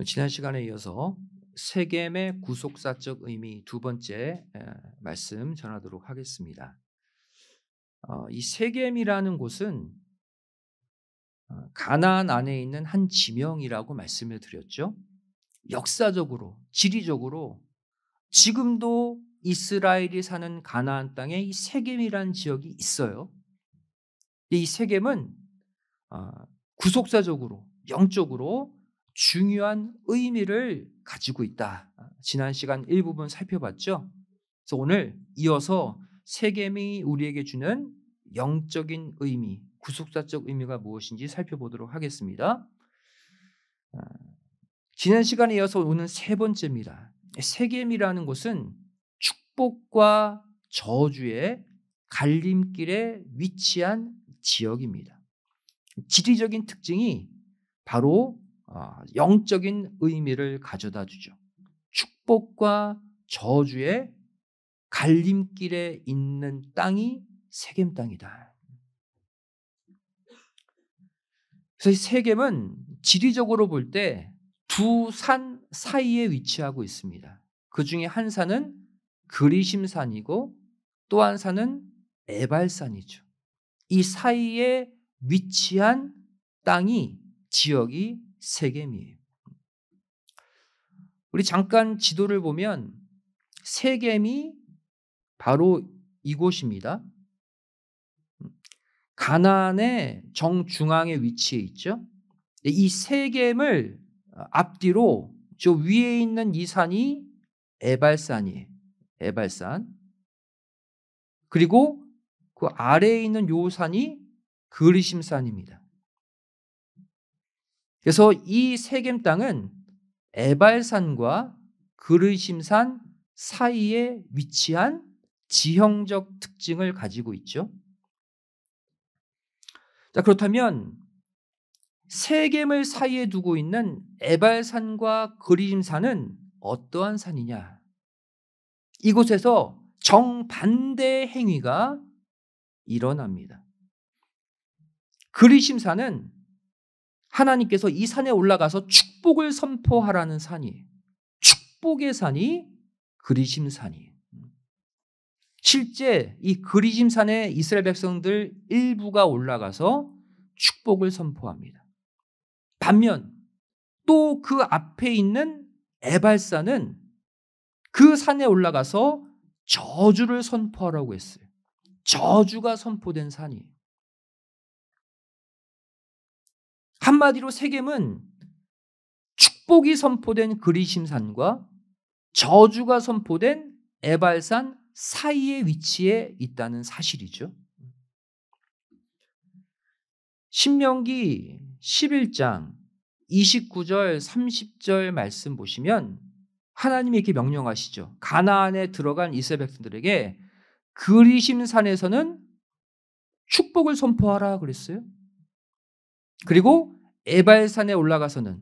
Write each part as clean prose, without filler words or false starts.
지난 시간에 이어서 세겜의 구속사적 의미 두 번째 말씀 전하도록 하겠습니다. 이 세겜이라는 곳은 가나안 안에 있는 한 지명이라고 말씀을 드렸죠. 역사적으로, 지리적으로 지금도 이스라엘이 사는 가나안 땅에 이 세겜이라는 지역이 있어요. 이 세겜은 구속사적으로, 영적으로 중요한 의미를 가지고 있다. 지난 시간 일부분 살펴봤죠. 그래서 오늘 이어서 세겜이 우리에게 주는 영적인 의미, 구속사적 의미가 무엇인지 살펴보도록 하겠습니다. 지난 시간에 이어서 오는 세 번째입니다. 세겜이라는 곳은 축복과 저주의 갈림길에 위치한 지역입니다. 지리적인 특징이 바로 영적인 의미를 가져다 주죠. 축복과 저주의 갈림길에 있는 땅이 세겜 땅이다. 그래서 이 세겜은 지리적으로 볼 때 두 산 사이에 위치하고 있습니다. 그 중에 한 산은 그리심산이고 또 한 산은 에발산이죠. 이 사이에 위치한 땅이 지역이 세겜이에요. 우리 잠깐 지도를 보면 세겜이 바로 이곳입니다. 가나안의 정중앙에 위치해 있죠. 이 세겜을 앞뒤로 저 위에 있는 이 산이 에발산이에요. 에발산. 그리고 그 아래에 있는 요 산이 그리심산입니다. 그래서 이 세겜 땅은 에발산과 그르심산 사이에 위치한 지형적 특징을 가지고 있죠. 자, 그렇다면 세겜을 사이에 두고 있는 에발산과 그리심산은 어떠한 산이냐? 이곳에서 정반대 행위가 일어납니다. 그리심산은 하나님께서 이 산에 올라가서 축복을 선포하라는 산이에요. 축복의 산이 그리심산이에요. 실제 이 그리심산에 이스라엘 백성들 일부가 올라가서 축복을 선포합니다. 반면 또 그 앞에 있는 에발산은 그 산에 올라가서 저주를 선포하라고 했어요. 저주가 선포된 산이에요. 한마디로 세겜은 축복이 선포된 그리심산과 저주가 선포된 에발산 사이에 위치해 있다는 사실이죠. 신명기 11장 29절 30절 말씀 보시면 하나님이 이렇게 명령하시죠. 가나안에 들어간 이스라엘 백성들에게 그리심산에서는 축복을 선포하라 그랬어요. 그리고 에발산에 올라가서는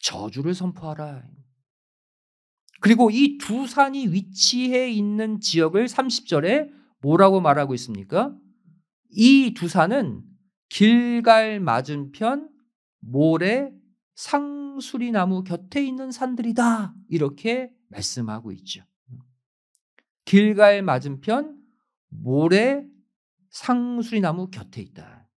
저주를 선포하라. 그리고 이 두 산이 위치해 있는 지역을 30절에 뭐라고 말하고 있습니까? 이 두 산은 길갈 맞은편 모래 상수리나무 곁에 있는 산들이다. 이렇게 말씀하고 있죠. 길갈 맞은편 모래 상수리나무 곁에 있다.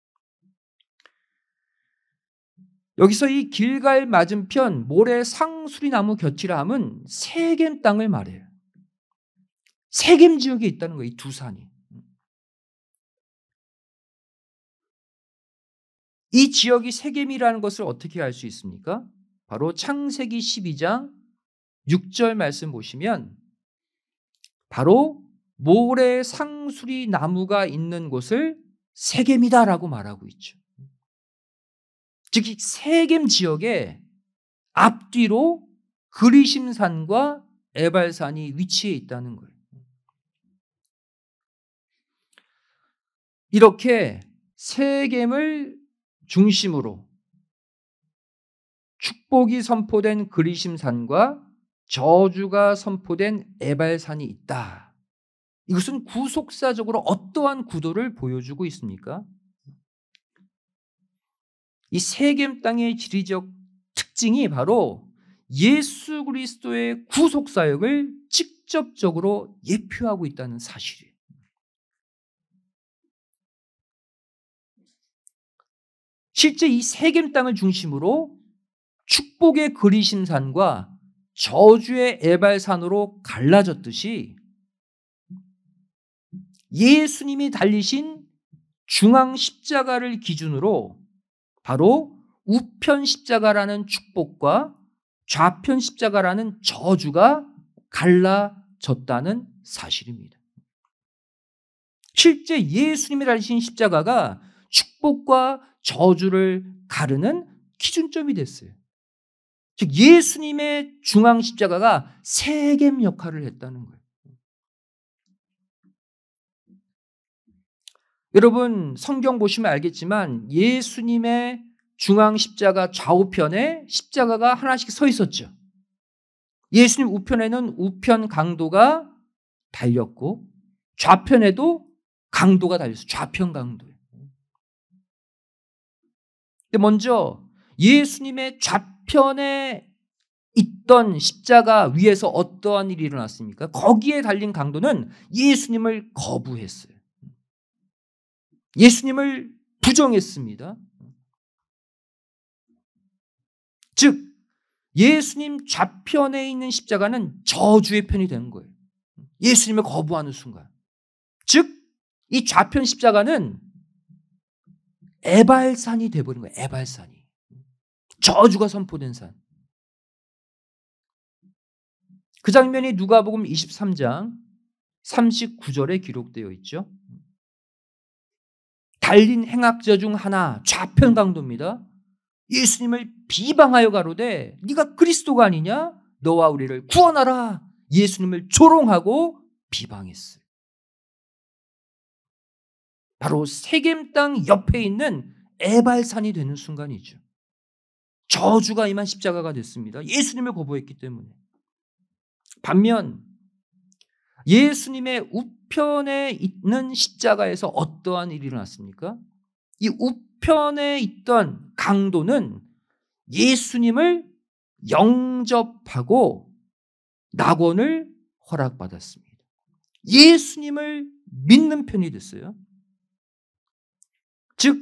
여기서 이 길갈 맞은편 모래 상수리나무 곁이라 함은 세겜 땅을 말해요. 세겜 지역에 있다는 거예요. 이 두 산이. 이 지역이 세겜이라는 것을 어떻게 알 수 있습니까? 바로 창세기 12장 6절 말씀 보시면 바로 모래 상수리 나무가 있는 곳을 세겜이다라고 말하고 있죠. 즉 세겜 지역에 앞뒤로 그리심산과 에발산이 위치해 있다는 거예요. 이렇게 세겜을 중심으로 축복이 선포된 그리심산과 저주가 선포된 에발산이 있다. 이것은 구속사적으로 어떠한 구도를 보여주고 있습니까? 이 세겜 땅의 지리적 특징이 바로 예수 그리스도의 구속 사역을 직접적으로 예표하고 있다는 사실이에요. 실제 이 세겜 땅을 중심으로 축복의 그리심산과 저주의 에발산으로 갈라졌듯이 예수님이 달리신 중앙 십자가를 기준으로 바로 우편 십자가라는 축복과 좌편 십자가라는 저주가 갈라졌다는 사실입니다. 실제 예수님이 달리신 십자가가 축복과 저주를 가르는 기준점이 됐어요. 즉 예수님의 중앙 십자가가 세겜 역할을 했다는 거예요. 여러분 성경 보시면 알겠지만 예수님의 중앙 십자가 좌우편에 십자가가 하나씩 서 있었죠. 예수님 우편에는 우편 강도가 달렸고 좌편에도 강도가 달렸어요. 좌편 강도예요. 근데 먼저 예수님의 좌편에 있던 십자가 위에서 어떠한 일이 일어났습니까? 거기에 달린 강도는 예수님을 거부했어요. 예수님을 부정했습니다. 즉 예수님 좌편에 있는 십자가는 저주의 편이 된 거예요. 예수님을 거부하는 순간. 즉 이 좌편 십자가는 에발산이 돼버린 거예요. 에발산이. 저주가 선포된 산. 그 장면이 누가복음 23장 39절에 기록되어 있죠. 달린 행악자 중 하나 좌편 강도입니다. 예수님을 비방하여 가로되 네가 그리스도가 아니냐? 너와 우리를 구원하라. 예수님을 조롱하고 비방했어요. 바로 세겜 땅 옆에 있는 에발산이 되는 순간이죠. 저주가 임한 십자가가 됐습니다. 예수님을 거부했기 때문에. 반면 예수님의 우편에 있는 십자가에서 어떠한 일이 일어났습니까? 이 우편에 있던 강도는 예수님을 영접하고 낙원을 허락받았습니다. 예수님을 믿는 편이 됐어요. 즉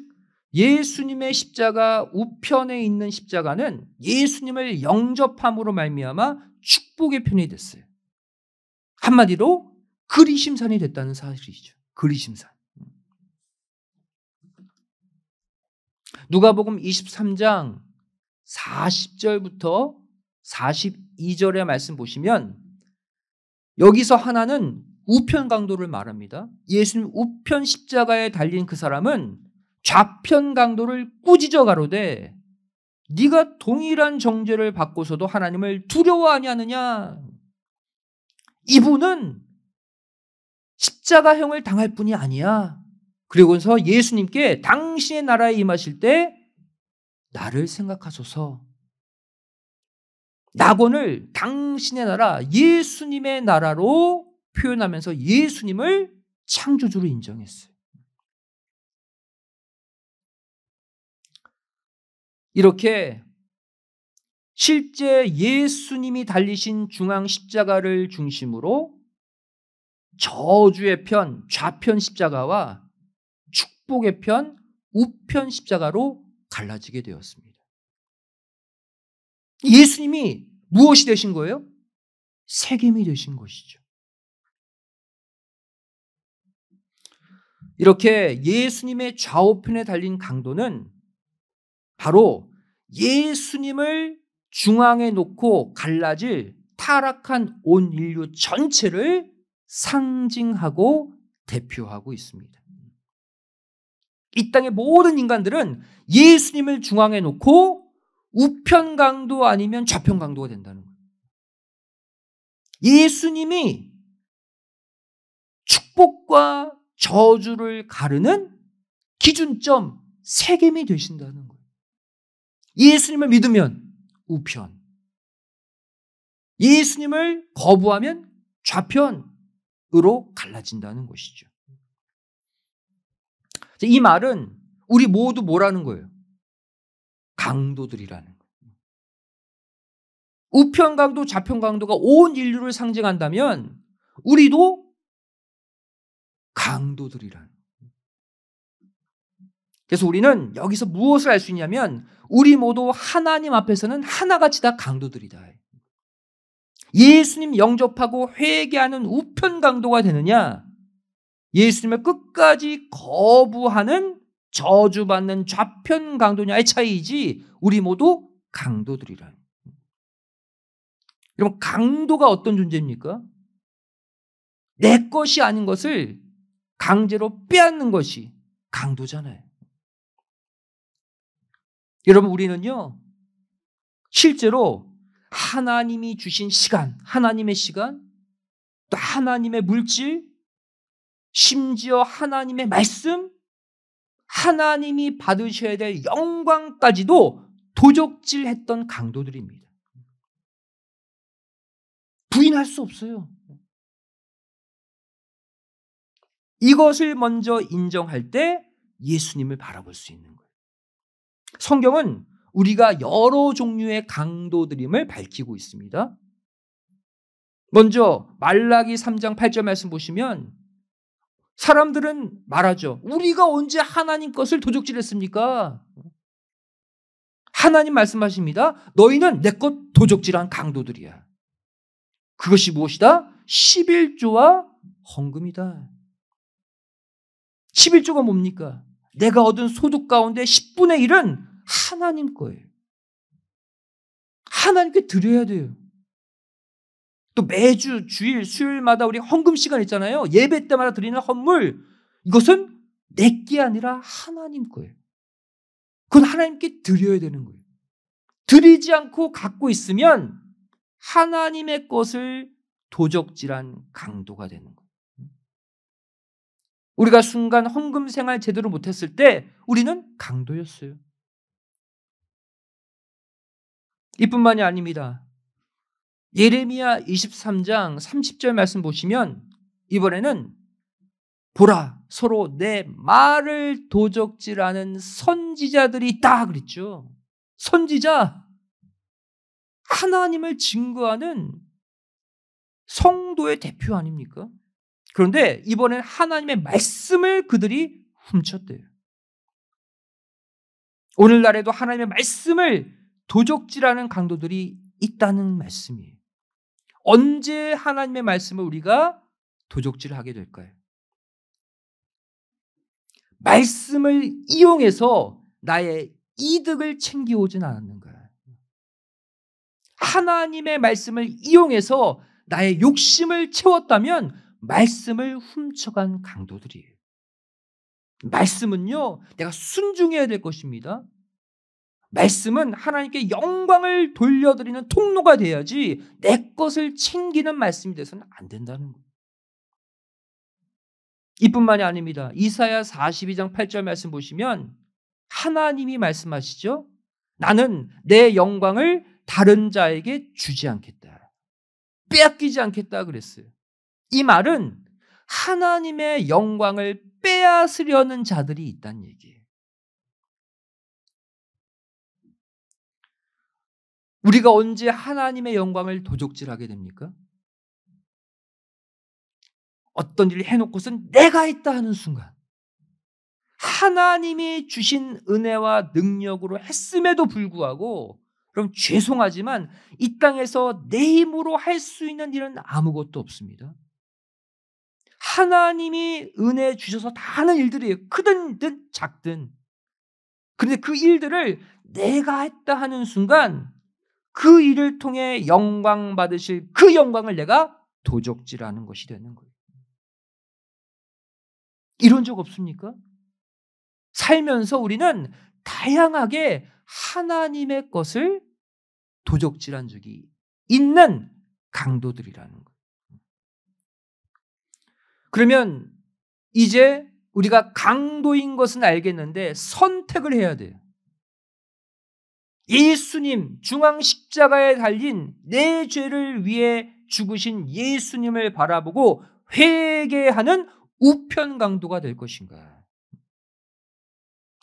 예수님의 십자가 우편에 있는 십자가는 예수님을 영접함으로 말미암아 축복의 편이 됐어요. 한마디로 그리심산이 됐다는 사실이죠. 그리심산. 누가복음 23장 40절부터 42절의 말씀 보시면 여기서 하나는 우편 강도를 말합니다. 예수님 우편 십자가에 달린 그 사람은 좌편 강도를 꾸짖어 가로되 네가 동일한 정죄를 받고서도 하나님을 두려워 아니하느냐. 이분은 십자가형을 당할 뿐이 아니야. 그리고서 예수님께 당신의 나라에 임하실 때 나를 생각하소서. 낙원을 당신의 나라, 예수님의 나라로 표현하면서 예수님을 창조주로 인정했어요. 이렇게 실제 예수님이 달리신 중앙 십자가를 중심으로 저주의 편, 좌편 십자가와 축복의 편, 우편 십자가로 갈라지게 되었습니다. 예수님이 무엇이 되신 거예요? 세겜이 되신 것이죠. 이렇게 예수님의 좌우편에 달린 강도는 바로 예수님을 중앙에 놓고 갈라질 타락한 온 인류 전체를 상징하고 대표하고 있습니다. 이 땅의 모든 인간들은 예수님을 중앙에 놓고 우편 강도 아니면 좌편 강도가 된다는 거예요. 예수님이 축복과 저주를 가르는 기준점, 세겜이 되신다는 거예요. 예수님을 믿으면 우편, 예수님을 거부하면 좌편으로 갈라진다는 것이죠. 이 말은 우리 모두 뭐라는 거예요? 강도들이라는 거예요. 우편 강도, 좌편 강도가 온 인류를 상징한다면 우리도 강도들이란. 그래서 우리는 여기서 무엇을 알 수 있냐면 우리 모두 하나님 앞에서는 하나같이 다 강도들이다. 예수님 영접하고 회개하는 우편 강도가 되느냐, 예수님을 끝까지 거부하는 저주받는 좌편 강도냐의 차이이지 우리 모두 강도들이라. 여러분, 강도가 어떤 존재입니까? 내 것이 아닌 것을 강제로 빼앗는 것이 강도잖아요. 여러분, 우리는요 실제로 하나님이 주신 시간, 하나님의 시간, 또 하나님의 물질, 심지어 하나님의 말씀, 하나님이 받으셔야 될 영광까지도 도적질했던 강도들입니다. 부인할 수 없어요. 이것을 먼저 인정할 때 예수님을 바라볼 수 있는 거예요. 성경은 우리가 여러 종류의 강도들임을 밝히고 있습니다. 먼저 말라기 3장 8절 말씀 보시면 사람들은 말하죠. 우리가 언제 하나님 것을 도적질했습니까? 하나님 말씀하십니다. 너희는 내 것 도적질한 강도들이야. 그것이 무엇이다? 11조와 헌금이다. 11조가 뭡니까? 내가 얻은 소득 가운데 10분의 1은 하나님 거예요. 하나님께 드려야 돼요. 또 매주 주일 수요일마다 우리 헌금 시간 있잖아요. 예배 때마다 드리는 헌물, 이것은 내 게 아니라 하나님 거예요. 그건 하나님께 드려야 되는 거예요. 드리지 않고 갖고 있으면 하나님의 것을 도적질한 강도가 되는 거예요. 우리가 순간 헌금 생활 제대로 못했을 때 우리는 강도였어요. 이뿐만이 아닙니다. 예레미야 23장 30절 말씀 보시면 이번에는 보라, 서로 내 말을 도적질하는 선지자들이 있다 그랬죠. 선지자, 하나님을 증거하는 성도의 대표 아닙니까? 그런데 이번엔 하나님의 말씀을 그들이 훔쳤대요. 오늘날에도 하나님의 말씀을 도적질하는 강도들이 있다는 말씀이에요. 언제 하나님의 말씀을 우리가 도적질하게 될까요? 말씀을 이용해서 나의 이득을 챙겨오진 않았는가? 하나님의 말씀을 이용해서 나의 욕심을 채웠다면 말씀을 훔쳐간 강도들이에요. 말씀은요, 내가 순종해야 될 것입니다. 말씀은 하나님께 영광을 돌려드리는 통로가 돼야지 내 것을 챙기는 말씀이 돼서는 안 된다는 거예요. 이뿐만이 아닙니다. 이사야 42장 8절 말씀 보시면 하나님이 말씀하시죠. 나는 내 영광을 다른 자에게 주지 않겠다. 빼앗기지 않겠다 그랬어요. 이 말은 하나님의 영광을 빼앗으려는 자들이 있다는 얘기예요. 우리가 언제 하나님의 영광을 도적질하게 됩니까? 어떤 일을 해놓고선 내가 있다 하는 순간, 하나님이 주신 은혜와 능력으로 했음에도 불구하고, 그럼 죄송하지만 이 땅에서 내 힘으로 할 수 있는 일은 아무것도 없습니다. 하나님이 은혜 주셔서 다 하는 일들이에요. 크든 작든. 그런데 그 일들을 내가 했다 하는 순간 그 일을 통해 영광 받으실 그 영광을 내가 도적질하는 것이 되는 거예요. 이런 적 없습니까? 살면서 우리는 다양하게 하나님의 것을 도적질한 적이 있는 강도들이라는 거예요. 그러면 이제 우리가 강도인 것은 알겠는데 선택을 해야 돼요. 예수님, 중앙 십자가에 달린 내 죄를 위해 죽으신 예수님을 바라보고 회개하는 우편 강도가 될 것인가?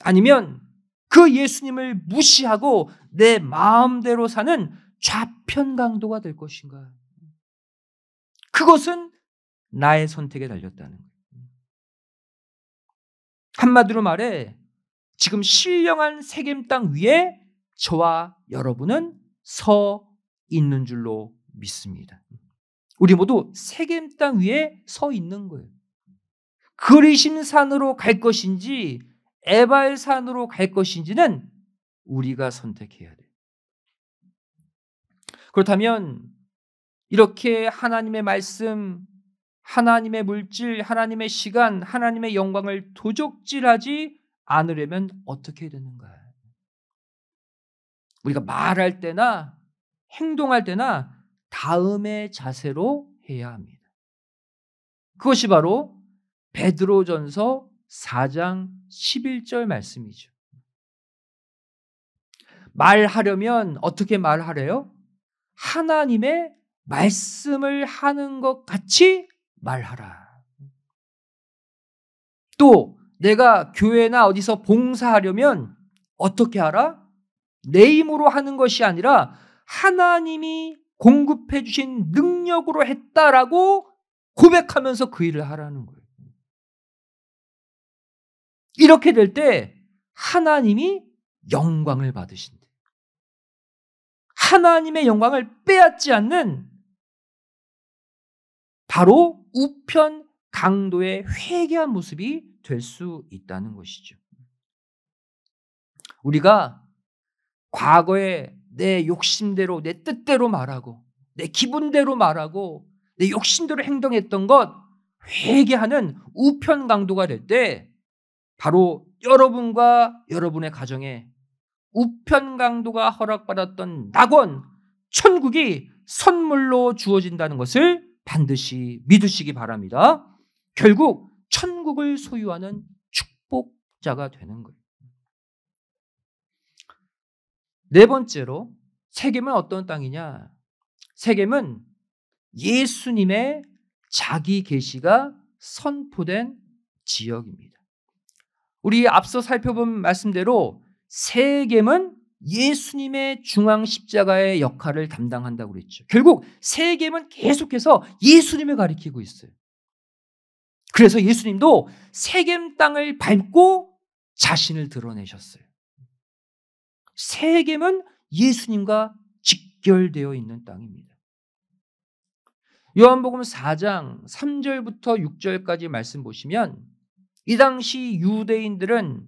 아니면 그 예수님을 무시하고 내 마음대로 사는 좌편 강도가 될 것인가? 그것은 나의 선택에 달렸다는 거예요. 한마디로 말해 지금 신령한 세겜 땅 위에 저와 여러분은 서 있는 줄로 믿습니다. 우리 모두 세겜 땅 위에 서 있는 거예요. 그리심 산으로 갈 것인지 에발 산으로 갈 것인지는 우리가 선택해야 돼요. 그렇다면 이렇게 하나님의 말씀, 하나님의 물질, 하나님의 시간, 하나님의 영광을 도적질하지 않으려면 어떻게 되는가? 우리가 말할 때나 행동할 때나 다음의 자세로 해야 합니다. 그것이 바로 베드로전서 4장 11절 말씀이죠. 말하려면 어떻게 말하래요? 하나님의 말씀을 하는 것 같이 말하라. 또 내가 교회나 어디서 봉사하려면 어떻게 하라? 내 힘으로 하는 것이 아니라 하나님이 공급해 주신 능력으로 했다라고 고백하면서 그 일을 하라는 거예요. 이렇게 될 때 하나님이 영광을 받으신대. 하나님의 영광을 빼앗지 않는 바로 우편 강도의 회개한 모습이 될 수 있다는 것이죠. 우리가 과거에 내 욕심대로 내 뜻대로 말하고 내 기분대로 말하고 내 욕심대로 행동했던 것 회개하는 우편 강도가 될 때 바로 여러분과 여러분의 가정에 우편 강도가 허락받았던 낙원, 천국이 선물로 주어진다는 것을 반드시 믿으시기 바랍니다. 결국 천국을 소유하는 축복자가 되는 거예요. 네 번째로 세겜은 어떤 땅이냐? 세겜은 예수님의 자기 계시가 선포된 지역입니다. 우리 앞서 살펴본 말씀대로 세겜은 예수님의 중앙 십자가의 역할을 담당한다고 그랬죠. 결국 세겜은 계속해서 예수님을 가리키고 있어요. 그래서 예수님도 세겜 땅을 밟고 자신을 드러내셨어요. 세겜은 예수님과 직결되어 있는 땅입니다. 요한복음 4장 3절부터 6절까지 말씀 보시면 이 당시 유대인들은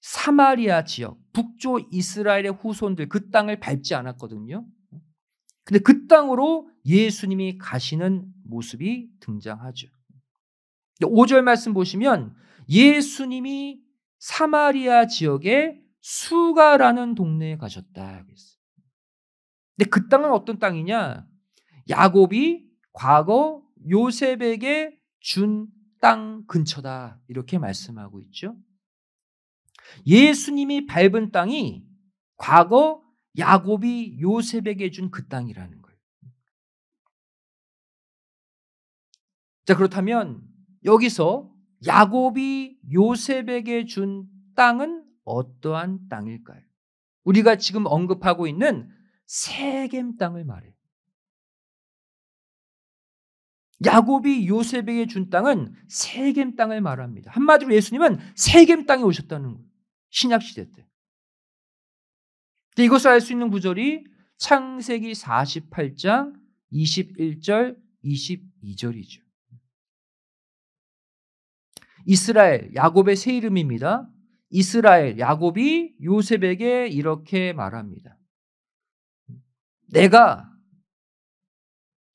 사마리아 지역, 북쪽 이스라엘의 후손들 그 땅을 밟지 않았거든요. 근데 그 땅으로 예수님이 가시는 모습이 등장하죠. 5절 말씀 보시면 예수님이 사마리아 지역의 수가라는 동네에 가셨다. 근데 그 땅은 어떤 땅이냐? 야곱이 과거 요셉에게 준 땅 근처다. 이렇게 말씀하고 있죠. 예수님이 밟은 땅이 과거 야곱이 요셉에게 준 그 땅이라는 거예요. 자, 그렇다면 여기서 야곱이 요셉에게 준 땅은 어떠한 땅일까요? 우리가 지금 언급하고 있는 세겜 땅을 말해요. 야곱이 요셉에게 준 땅은 세겜 땅을 말합니다. 한마디로 예수님은 세겜 땅에 오셨다는 거예요. 신약시대 때. 이것을 알 수 있는 구절이 창세기 48장 21절 22절이죠. 이스라엘, 야곱의 새 이름입니다. 이스라엘, 야곱이 요셉에게 이렇게 말합니다. 내가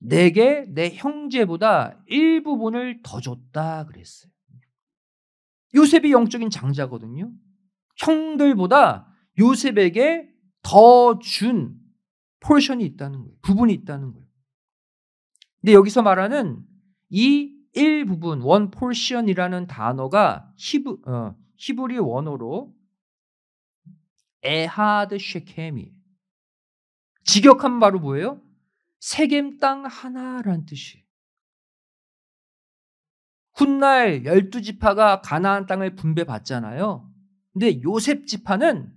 내게 내 형제보다 일부분을 더 줬다 그랬어요. 요셉이 영적인 장자거든요. 형들보다 요셉에게 더 준 포션이 있다는 거예요. 부분이 있다는 거예요. 근데 여기서 말하는 이 일부분, 원 포션이라는 단어가 히브리 원어로 에하드 쉐켐이 직역하면 바로 뭐예요? 세겜 땅 하나라는 뜻이에요. 훗날 12지파가 가나안 땅을 분배받잖아요. 근데 요셉 지파는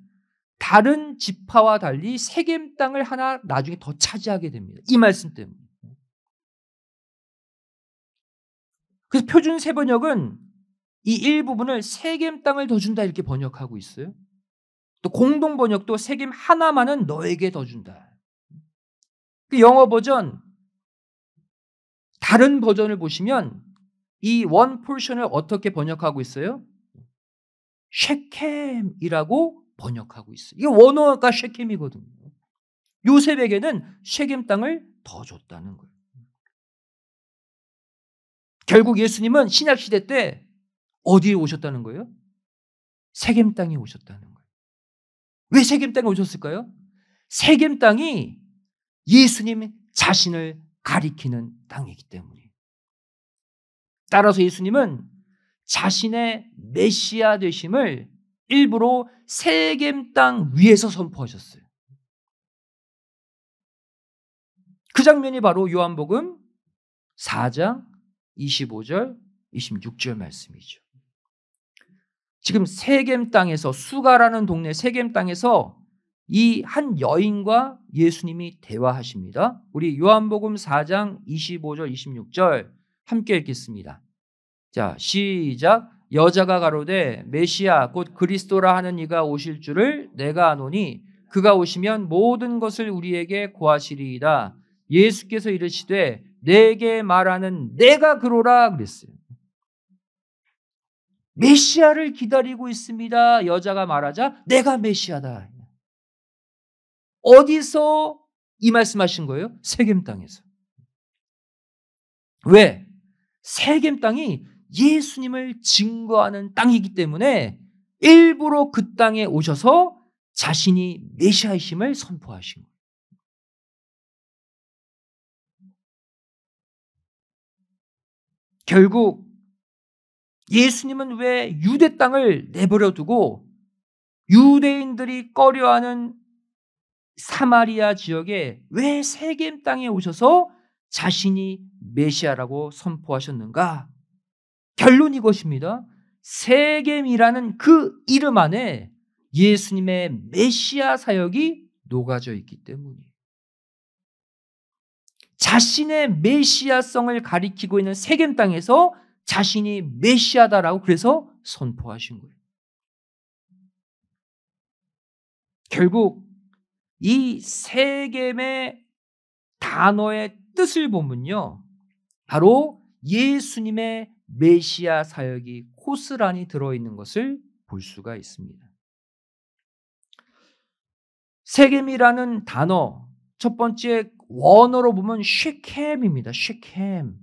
다른 지파와 달리 세겜 땅을 하나 나중에 더 차지하게 됩니다. 이 말씀 때문에. 그래서 표준 세번역은 이 일부분을 세겜 땅을 더 준다 이렇게 번역하고 있어요. 또 공동 번역도 세겜 하나만은 너에게 더 준다. 그 영어 버전 다른 버전을 보시면 이 원 포션을 어떻게 번역하고 있어요? 쉐켐이라고 번역하고 있어요. 이게 원어가 쉐켐이거든요. 요셉에게는 쉐겜 땅을 더 줬다는 거예요. 결국 예수님은 신약 시대 때 어디에 오셨다는 거예요? 세겜 땅에 오셨다는 거예요. 왜 세겜 땅에 오셨을까요? 세겜 땅이 예수님 자신을 가리키는 땅이기 때문이에요. 따라서 예수님은 자신의 메시아 되심을 일부러 세겜 땅 위에서 선포하셨어요. 그 장면이 바로 요한복음 4장 25절, 26절 말씀이죠. 지금 세겜 땅에서 수가라는 동네 세겜 땅에서 이 한 여인과 예수님이 대화하십니다. 우리 요한복음 4장 25절, 26절 함께 읽겠습니다. 자, 시작. 여자가 가로되 메시아 곧 그리스도라 하는 이가 오실 줄을 내가 아노니 그가 오시면 모든 것을 우리에게 고하시리이다. 예수께서 이르시되 내게 말하는 내가 그로라 그랬어요. 메시아를 기다리고 있습니다. 여자가 말하자 내가 메시아다. 어디서 이 말씀하신 거예요? 세겜 땅에서. 왜? 세겜 땅이 예수님을 증거하는 땅이기 때문에 일부러 그 땅에 오셔서 자신이 메시아이심을 선포하신 거예요. 결국 예수님은 왜 유대 땅을 내버려 두고 유대인들이 꺼려하는 사마리아 지역에 왜 세겜 땅에 오셔서 자신이 메시아라고 선포하셨는가? 결론이 이것입니다. 세겜이라는 그 이름 안에 예수님의 메시아 사역이 녹아져 있기 때문이에요. 자신의 메시아성을 가리키고 있는 세겜 땅에서 자신이 메시아다라고 그래서 선포하신 거예요. 결국 이 세겜의 단어의 뜻을 보면요, 바로 예수님의 메시아 사역이 고스란히 들어있는 것을 볼 수가 있습니다. 세겜이라는 단어, 첫 번째 원어로 보면 쉐켐입니다. 쉐켐.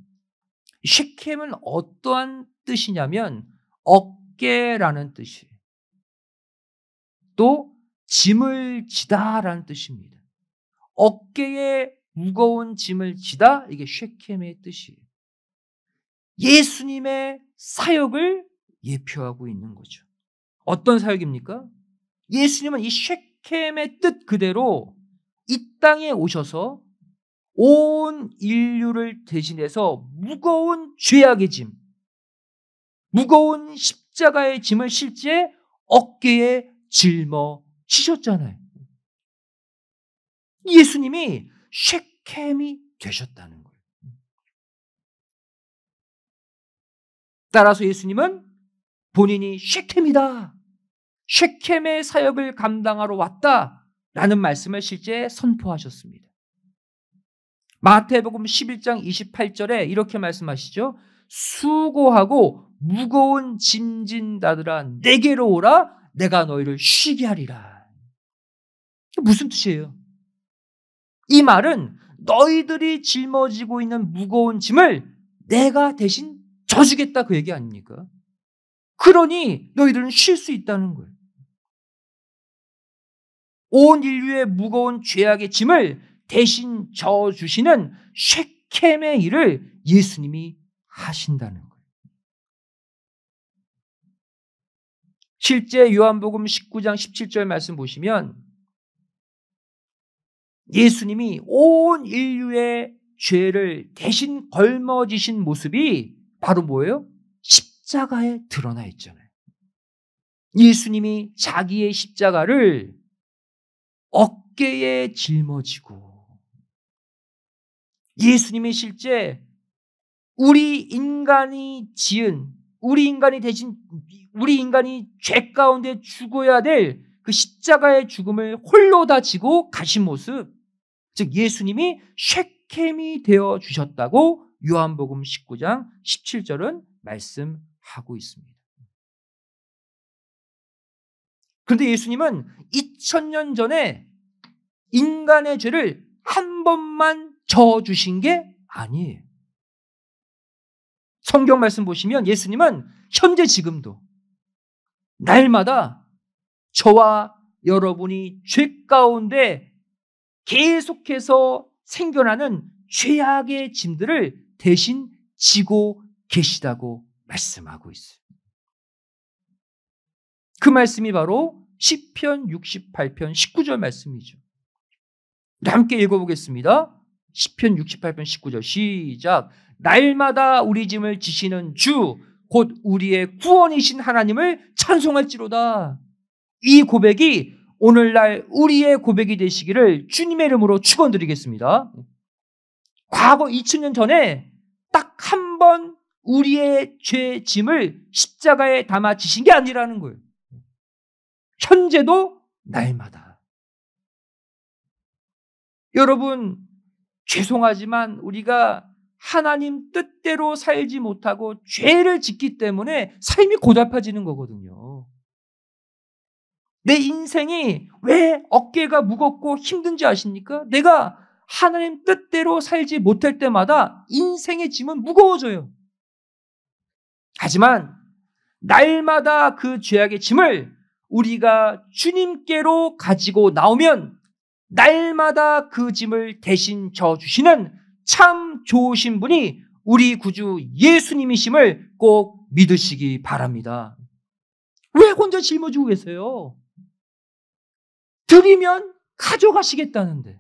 쉐켐은 어떠한 뜻이냐면 어깨라는 뜻이에요. 또 짐을 지다라는 뜻입니다. 어깨에 무거운 짐을 지다, 이게 쉐켐의 뜻이에요. 예수님의 사역을 예표하고 있는 거죠. 어떤 사역입니까? 예수님은 이 쉐켐의 뜻 그대로 이 땅에 오셔서 온 인류를 대신해서 무거운 죄악의 짐, 무거운 십자가의 짐을 실제 어깨에 짊어지셨잖아요. 예수님이 쉐켐이 되셨다는 거예요. 따라서 예수님은 본인이 쉐켐이다, 쉐켐의 사역을 감당하러 왔다라는 말씀을 실제 선포하셨습니다. 마태복음 11장 28절에 이렇게 말씀하시죠. 수고하고 무거운 짐진 자들아 내게로 오라, 내가 너희를 쉬게 하리라. 무슨 뜻이에요? 이 말은 너희들이 짊어지고 있는 무거운 짐을 내가 대신 져주겠다 그 얘기 아닙니까? 그러니 너희들은 쉴 수 있다는 거예요. 온 인류의 무거운 죄악의 짐을 대신 져주시는 쉐켐의 일을 예수님이 하신다는 거예요. 실제 요한복음 19장 17절 말씀 보시면 예수님이 온 인류의 죄를 대신 걸머지신 모습이 바로 뭐예요? 십자가에 드러나 있잖아요. 예수님이 자기의 십자가를 어깨에 짊어지고 예수님이 실제 우리 인간이 죄 가운데 죽어야 될 그 십자가의 죽음을 홀로 다 지고 가신 모습, 즉 예수님이 쉐켐이 되어 주셨다고 요한복음 19장 17절은 말씀하고 있습니다. 그런데 예수님은 2000년 전에 인간의 죄를 한 번만 져주신 게 아니에요. 성경 말씀 보시면 예수님은 현재 지금도 날마다 저와 여러분이 죄 가운데 계속해서 생겨나는 죄악의 짐들을 대신 지고 계시다고 말씀하고 있어요. 그 말씀이 바로 시편 68편 19절 말씀이죠. 함께 읽어보겠습니다. 시편 68편 19절 시작. 날마다 우리 짐을 지시는 주 곧 우리의 구원이신 하나님을 찬송할지로다. 이 고백이 오늘날 우리의 고백이 되시기를 주님의 이름으로 축원드리겠습니다. 과거 2000년 전에 딱 한 번 우리의 죄 짐을 십자가에 담아 지신 게 아니라는 거예요. 현재도 날마다. 여러분, 죄송하지만 우리가 하나님 뜻대로 살지 못하고 죄를 짓기 때문에 삶이 고달파지는 거거든요. 내 인생이 왜 어깨가 무겁고 힘든지 아십니까? 내가 하나님 뜻대로 살지 못할 때마다 인생의 짐은 무거워져요. 하지만 날마다 그 죄악의 짐을 우리가 주님께로 가지고 나오면 날마다 그 짐을 대신 져주시는 참 좋으신 분이 우리 구주 예수님이심을 꼭 믿으시기 바랍니다. 왜 혼자 짊어지고 계세요? 드리면 가져가시겠다는데,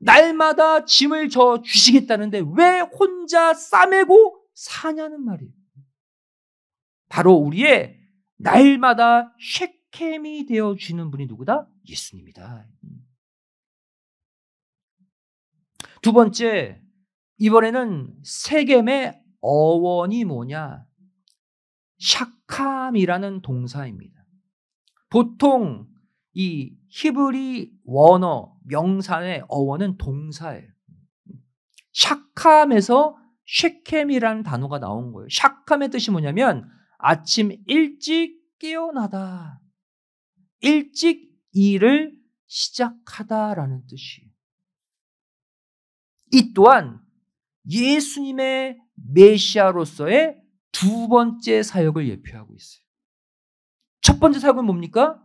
날마다 짐을 져 주시겠다는데 왜 혼자 싸매고 사냐는 말이에요. 바로 우리의 날마다 쉐켐이 되어주는 분이 누구다? 예수님이다. 두 번째, 이번에는 세겜의 어원이 뭐냐? 샤캄이라는 동사입니다. 보통 이 히브리 원어 명사의 어원은 동사예요. 샤캄에서 쉐켐이라는 단어가 나온 거예요. 샤캄의 뜻이 뭐냐면 아침 일찍 깨어나다, 일찍 일을 시작하다라는 뜻이에요. 이 또한 예수님의 메시아로서의 두 번째 사역을 예표하고 있어요. 첫 번째 사역은 뭡니까?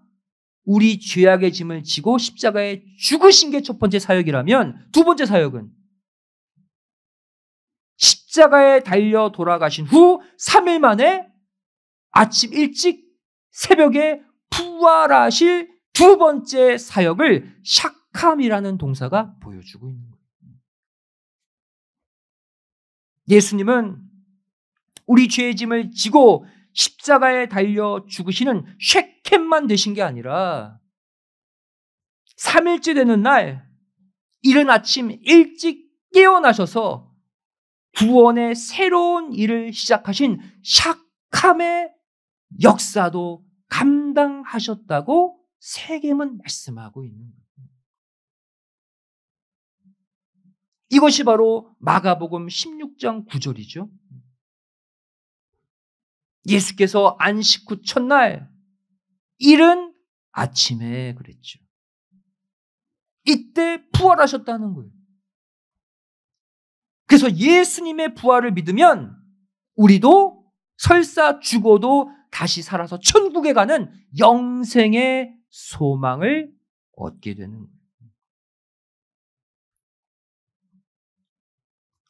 우리 죄악의 짐을 지고 십자가에 죽으신 게 첫 번째 사역이라면, 두 번째 사역은 십자가에 달려 돌아가신 후 3일 만에 아침 일찍 새벽에 부활하실 두 번째 사역을 샤캄이라는 동사가 보여주고 있는 거예요. 예수님은 우리 죄의 짐을 지고 십자가에 달려 죽으시는 쉐켐만 되신 게 아니라 3일째 되는 날 이른 아침 일찍 깨어나셔서 구원의 새로운 일을 시작하신 샤캄의 역사도 감당하셨다고 세겜은 말씀하고 있는 거예요. 이것이 바로 마가복음 16장 9절이죠. 예수께서 안식 후 첫날 이른 아침에 그랬죠. 이때 부활하셨다는 거예요. 그래서 예수님의 부활을 믿으면 우리도 설사 죽어도 다시 살아서 천국에 가는 영생의 소망을 얻게 되는 거예요.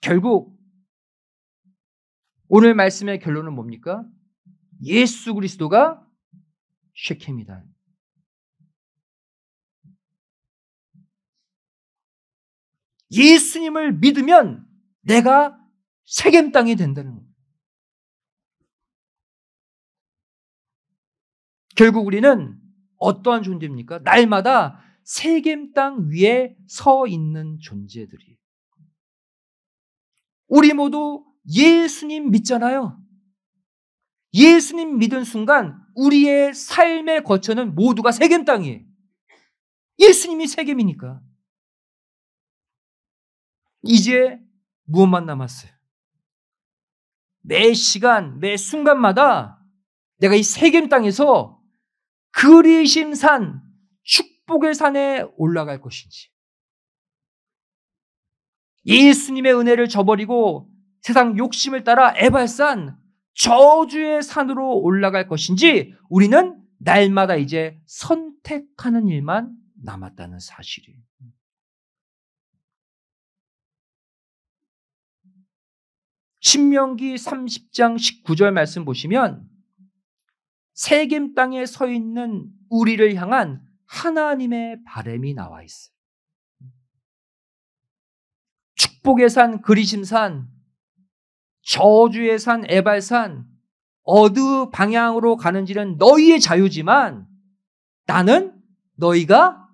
결국 오늘 말씀의 결론은 뭡니까? 예수 그리스도가 쉐켐이다. 예수님을 믿으면 내가 세겜 땅이 된다는 거예요. 결국 우리는 어떠한 존재입니까? 날마다 세겜 땅 위에 서 있는 존재들이. 우리 모두 예수님 믿잖아요. 예수님 믿은 순간 우리의 삶의 거처는 모두가 세겜 땅이에요. 예수님이 세겜이니까. 이제 무엇만 남았어요? 매 시간, 매 순간마다 내가 이 세겜 땅에서 그리심산, 축복의 산에 올라갈 것인지, 예수님의 은혜를 저버리고 세상 욕심을 따라 에발산, 저주의 산으로 올라갈 것인지, 우리는 날마다 이제 선택하는 일만 남았다는 사실이에요. 신명기 30장 19절 말씀 보시면 세겜 땅에 서 있는 우리를 향한 하나님의 바람이 나와 있어요. 축복의 산 그리심산, 저주의 산 에발산, 어느 방향으로 가는지는 너희의 자유지만 나는 너희가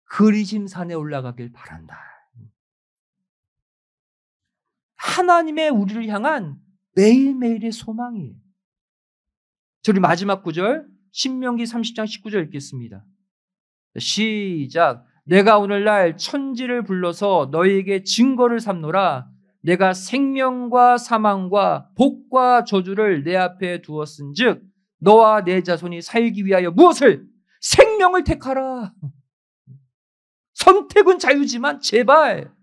그리심산에 올라가길 바란다. 하나님의 우리를 향한 매일매일의 소망이에요. 저희 마지막 구절 신명기 30장 19절 읽겠습니다. 시작. 내가 오늘날 천지를 불러서 너희에게 증거를 삼노라. 내가 생명과 사망과 복과 저주를 내 앞에 두었은즉 너와 내 자손이 살기 위하여 무엇을? 생명을 택하라. 선택은 자유지만 제발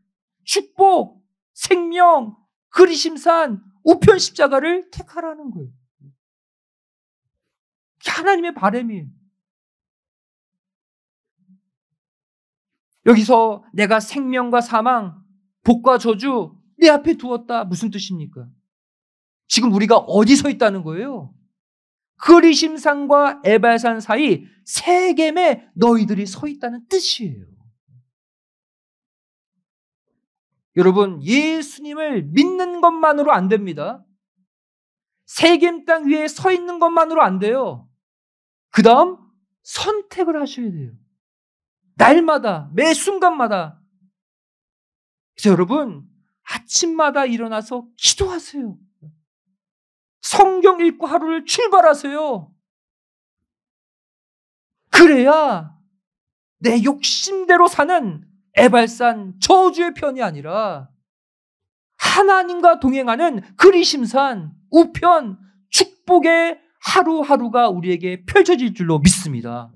축복, 생명, 그리심산, 우편 십자가를 택하라는 거예요. 하나님의 바람이에요. 여기서 내가 생명과 사망, 복과 저주 내 앞에 두었다. 무슨 뜻입니까? 지금 우리가 어디 서 있다는 거예요? 그리심산과 에발산 사이 세겜에 너희들이 서 있다는 뜻이에요. 여러분, 예수님을 믿는 것만으로 안 됩니다. 세겜 땅 위에 서 있는 것만으로 안 돼요. 그 다음 선택을 하셔야 돼요. 날마다, 매 순간마다. 그래서 여러분, 아침마다 일어나서 기도하세요. 성경 읽고 하루를 출발하세요. 그래야 내 욕심대로 사는 에발산, 저주의 편이 아니라 하나님과 동행하는 그리심산, 우편, 축복의 하루하루가 우리에게 펼쳐질 줄로 믿습니다.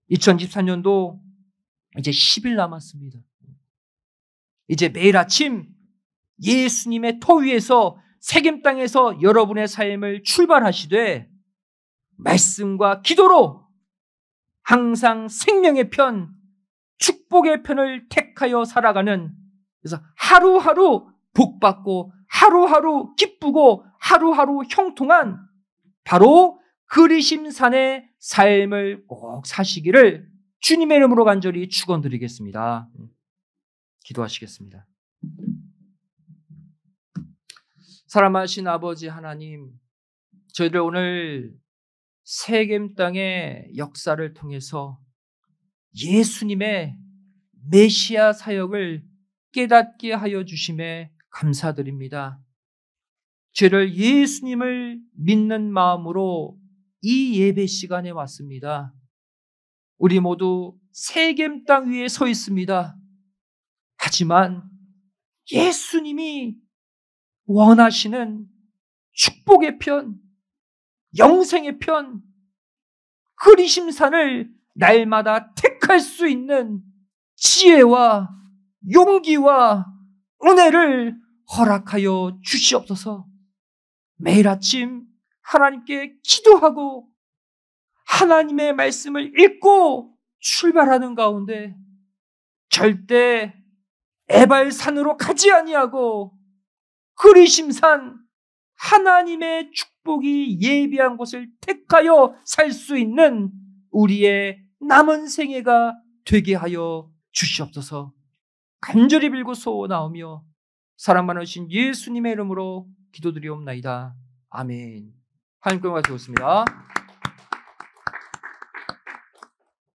2024년도 이제 10일 남았습니다. 이제 매일 아침 예수님의 터 위에서 세겜 땅에서 여러분의 삶을 출발하시되 말씀과 기도로 항상 생명의 편, 축복의 편을 택하여 살아가는, 그래서 하루하루 복받고 하루하루 기쁘고 하루하루 형통한 바로 그리심산의 삶을 꼭 사시기를 주님의 이름으로 간절히 축원드리겠습니다. 기도하시겠습니다. 사랑하신 아버지 하나님, 저희들 오늘 세겜 땅의 역사를 통해서 예수님의 메시아 사역을 깨닫게 하여 주심에 감사드립니다. 저희를 예수님을 믿는 마음으로 이 예배 시간에 왔습니다. 우리 모두 세겜 땅 위에 서 있습니다. 하지만 예수님이 원하시는 축복의 편, 영생의 편, 그리심산을 날마다 택할 수 있는 지혜와 용기와 은혜를 허락하여 주시옵소서. 매일 아침 하나님께 기도하고 하나님의 말씀을 읽고 출발하는 가운데 절대 에발산으로 가지 아니하고 그리심산, 하나님의 축복이 예비한 곳을 택하여 살 수 있는 우리의 남은 생애가 되게 하여 주시옵소서. 간절히 빌고 소원하오며 사랑 많으신 예수님의 이름으로 기도드리옵나이다. 아멘. 하나님께 말씀드렸습니다.